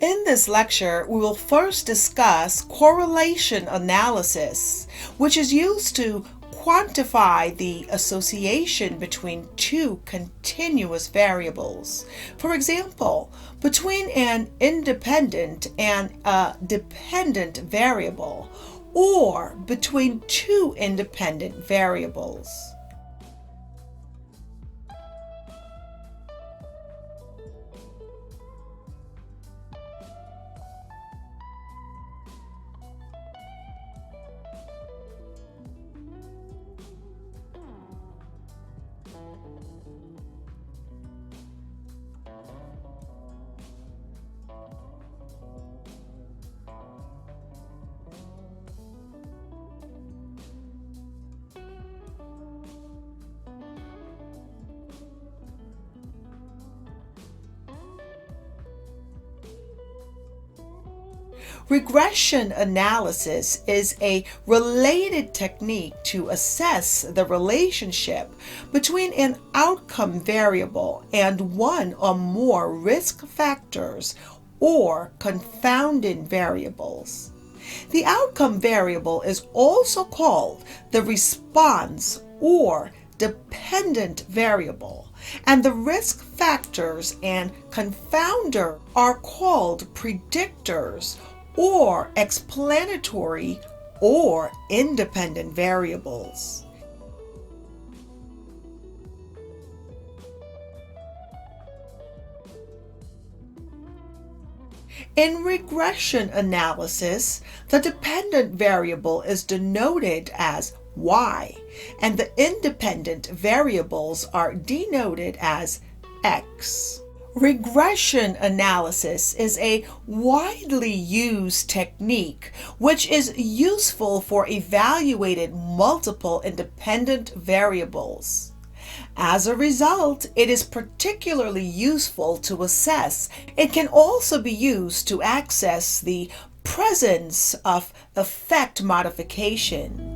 In this lecture, we will first discuss correlation analysis, which is used to quantify the association between two continuous variables. For example, between an independent and a dependent variable, or between two independent variables. Regression analysis is a related technique to assess the relationship between an outcome variable and one or more risk factors or confounding variables. The outcome variable is also called the response or dependent variable, and the risk factors and confounder are called predictors or explanatory or independent variables. In regression analysis, the dependent variable is denoted as y, and the independent variables are denoted as x. Regression analysis is a widely used technique which is useful for evaluating multiple independent variables. As a result, it is particularly useful to assess. It can also be used to access the presence of effect modification.